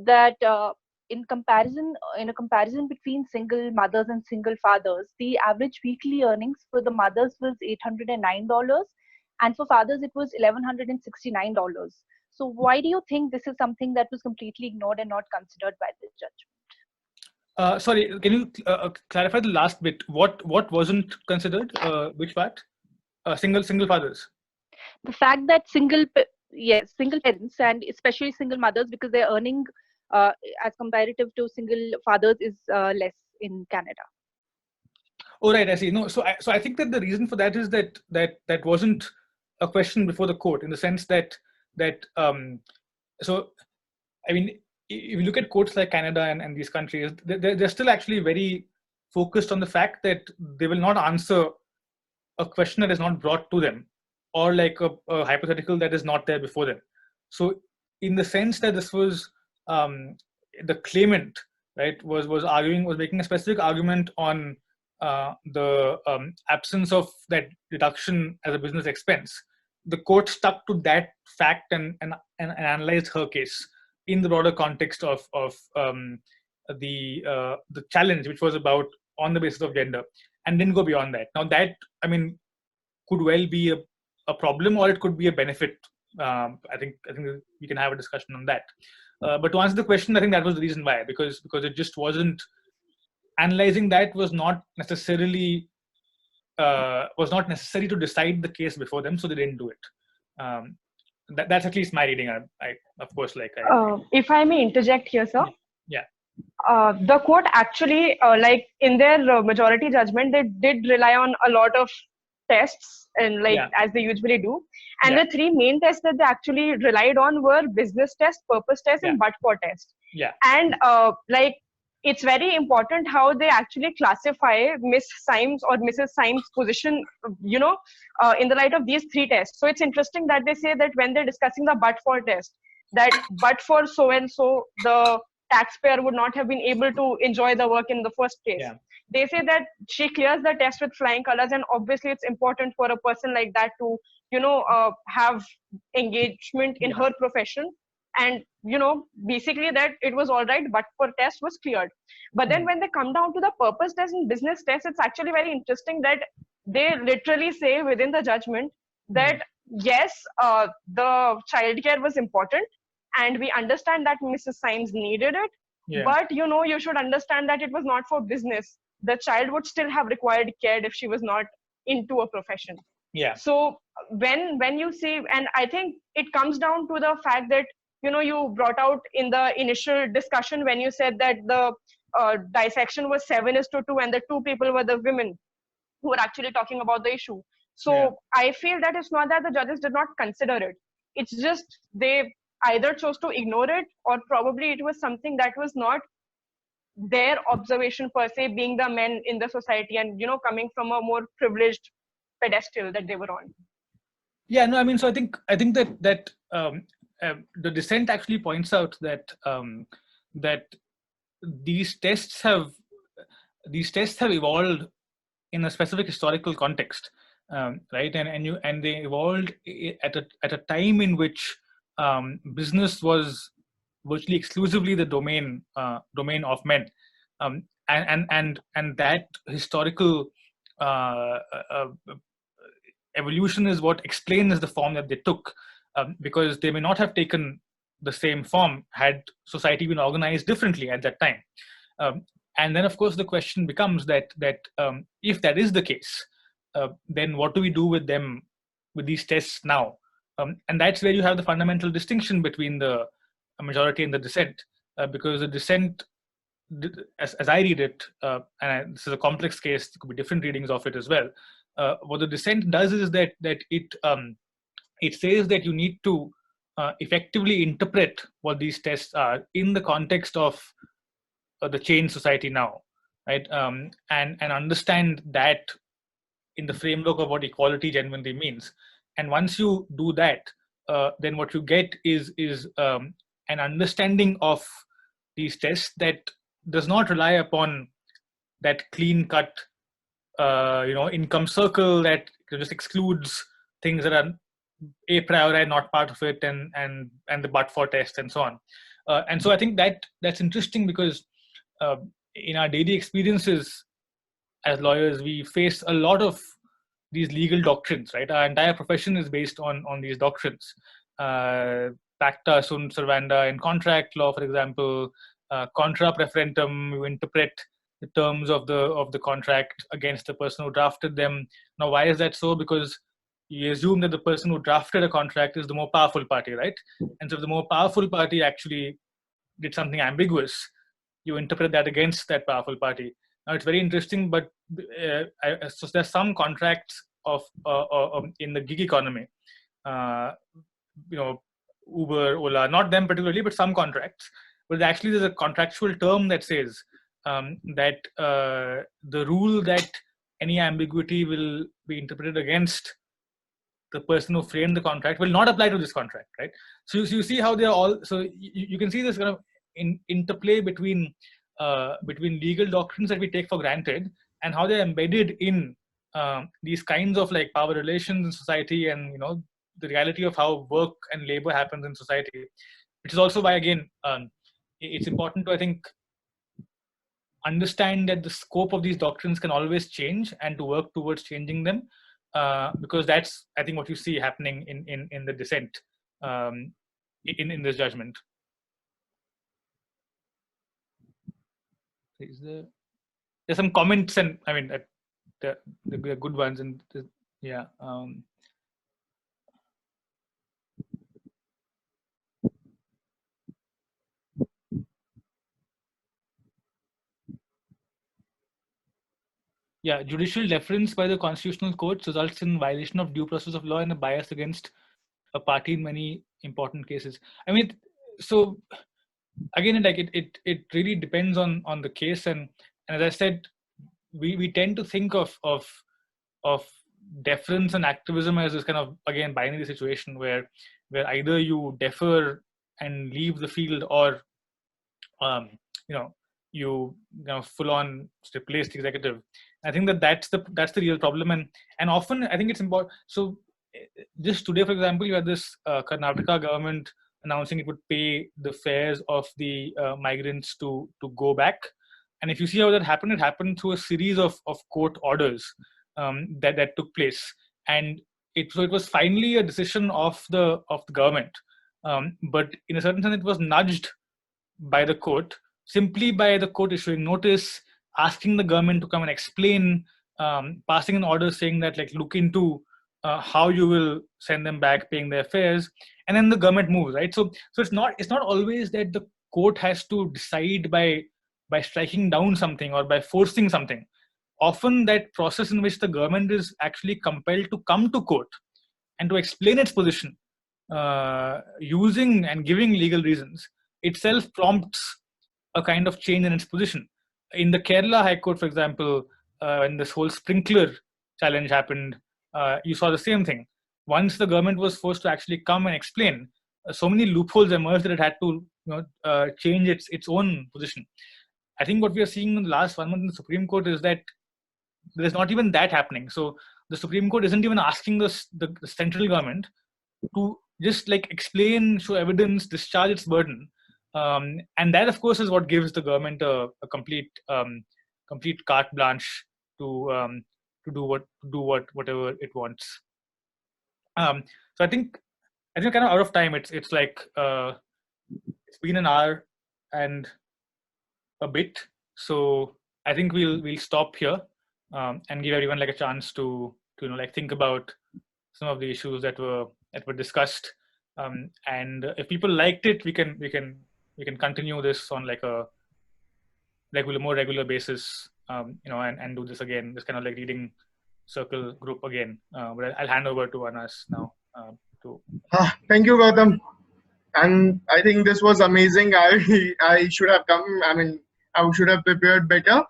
that in a comparison between single mothers and single fathers, the average weekly earnings for the mothers was $809, and for fathers it was $1,169. So why do you think this is something that was completely ignored and not considered by the judgment? Sorry, can you clarify the last bit? What wasn't considered? Which part? Single fathers. The fact that single parents and especially single mothers, because they're earning as comparative to single fathers is less in Canada. Oh right, I see. No, so I think that the reason for that is that wasn't a question before the court, in the sense that so I mean, if you look at courts like Canada and these countries, they're still actually very focused on the fact that they will not answer a question that is not brought to them, or like a hypothetical that is not there before them. So in the sense that this was the claimant, right, was making a specific argument on the absence of that deduction as a business expense, the court stuck to that fact and analyzed her case in the broader context of the challenge, which was about on the basis of gender, and didn't go beyond that. Now that, I mean, could well be a problem, or it could be a benefit. I think we can have a discussion on that. But to answer the question, I think that was the reason why, because it just wasn't, analyzing that was not necessary to decide the case before them, so they didn't do it. That's at least my reading. I of course, like if I may interject here, sir. Yeah. The court actually, like in their majority judgment, they did rely on a lot of tests, and as they usually do. And the three main tests that they actually relied on were business test, purpose test, and but-for test. Yeah. And it's very important how they actually classify Miss Symes or Mrs. Symes' position, in the light of these three tests. So it's interesting that they say that when they're discussing the but-for test, that but for so-and-so, the taxpayer would not have been able to enjoy the work in the first place. Yeah. They say that she clears the test with flying colors, and obviously it's important for a person like that to, have engagement in her profession. And, basically that it was all right, but for test was cleared. But then when they come down to the purpose test and business test, it's actually very interesting that they literally say within the judgment that, yes, the childcare was important, and we understand that Mrs. Symes needed it, but, you should understand that it was not for business. The child would still have required care if she was not into a profession. Yeah. So when you see, and I think it comes down to the fact that, you brought out in the initial discussion when you said that the dissection was 7:2, and the two people were the women who were actually talking about the issue. So I feel that it's not that the judges did not consider it. It's just they either chose to ignore it, or probably it was something that was not their observation per se, being the men in the society and, coming from a more privileged pedestal that they were on. Yeah, no, I mean, so I think that the dissent actually points out that that these tests have evolved in a specific historical context, right? And they evolved at a time in which business was virtually exclusively the domain of men, and that historical uh, uh, evolution is what explains the form that they took, because they may not have taken the same form had society been organized differently at that time. And then, of course, the question becomes that if that is the case, then what do we do with them, with these tests now? And that's where you have the fundamental distinction between the majority and the dissent, because the dissent, as I read it, this is a complex case, there could be different readings of it as well. What the dissent does is that it says that you need to effectively interpret what these tests are in the context of the changed society now, right? And understand that in the framework of what equality genuinely means. And once you do that, then what you get is an understanding of these tests that does not rely upon that clean-cut, income circle that just excludes things that are a priori not part of it, and the but-for test and so on. And so I think that's interesting, because in our daily experiences as lawyers, we face a lot of these legal doctrines, right? Our entire profession is based on these doctrines. Pacta sunt servanda in contract law, for example, contra preferentum, you interpret the terms of the contract against the person who drafted them. Now, why is that so? Because you assume that the person who drafted a contract is the more powerful party, right? And so if the more powerful party actually did something ambiguous, you interpret that against that powerful party. Now, it's very interesting, but so there's some contracts in the gig economy, Uber, Ola, not them particularly, but some contracts, but actually there's a contractual term that says that the rule that any ambiguity will be interpreted against the person who framed the contract will not apply to this contract, right? So you see how they are all. So you can see this kind of interplay between legal doctrines that we take for granted and how they're embedded in these kinds of like power relations in society, and the reality of how work and labor happens in society, which is also why, again, it's important to, I think, understand that the scope of these doctrines can always change and to work towards changing them, because that's, I think, what you see happening in the dissent in this judgment. There's some comments, and I mean they're good ones, and yeah. Yeah, judicial deference by the constitutional courts results in violation of due process of law and a bias against a party in many important cases. I mean, so again, like it really depends on the case, and as I said, we tend to think of deference and activism as this kind of, again, binary situation where either you defer and leave the field, or you full on replace the executive. I think that's the real problem, and often I think it's important. So just today, for example, you had this Karnataka government announcing it would pay the fares of the migrants to go back, and if you see how that happened, it happened through a series of court orders that took place, and it was finally a decision of the government, but in a certain sense, it was nudged by the court, simply by the court issuing notice, asking the government to come and explain, passing an order saying that, like, look into how you will send them back, paying their fares, and then the government moves, right? So it's not always that the court has to decide by striking down something or by forcing something. Often that process in which the government is actually compelled to come to court and to explain its position, using and giving legal reasons, itself prompts a kind of change in its position. In the Kerala High Court, for example, when this whole sprinkler challenge happened, you saw the same thing. Once the government was forced to actually come and explain, so many loopholes emerged that it had to change its own position. I think what we are seeing in the last 1 month in the Supreme Court is that there's not even that happening. So the Supreme Court isn't even asking the central government to just like explain, show evidence, discharge its burden. And that, of course, is what gives the government a complete carte blanche to do whatever it wants. So I think kind of out of time. It's like it's been an hour and a bit. So I think we'll stop here and give everyone like a chance to like think about some of the issues that were discussed. And if people liked it, we can continue this on like a more regular basis, and do this again, this kind of like reading circle group again. But I'll hand over to Anas now. Thank you, Gautam. And I think this was amazing. I should have come. I mean, I should have prepared better.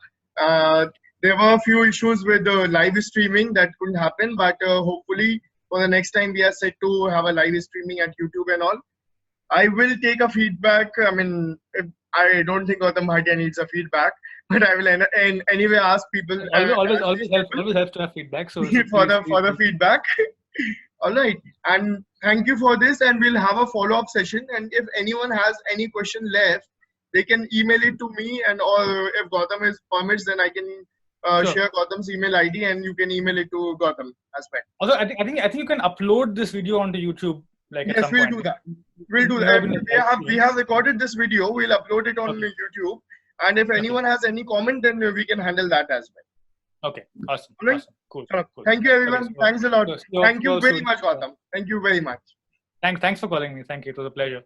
There were a few issues with the live streaming that couldn't happen, but hopefully for the next time we are set to have a live streaming at YouTube and all. I will take a feedback. I mean, I don't think Gautam Bhatia needs a feedback, but I will anyway ask people. Always helps to have feedback. So for the feedback. All right, and thank you for this, and we'll have a follow-up session. And if anyone has any question left, they can email it to me, and or if Gautam is permits, then I can share Gautam's email ID, and you can email it to Gautam as well. Also, I think you can upload this video onto YouTube. Like yes, we'll do that. We'll do that. We have recorded this video. We'll upload it on YouTube, and if anyone has any comment, then we can handle that as well. Okay, awesome. Right. Awesome. Cool. Thank you, everyone. Thanks a lot. So, Thank you very much, Gautam. Thank you very much. Thanks for calling me. Thank you. It was a pleasure.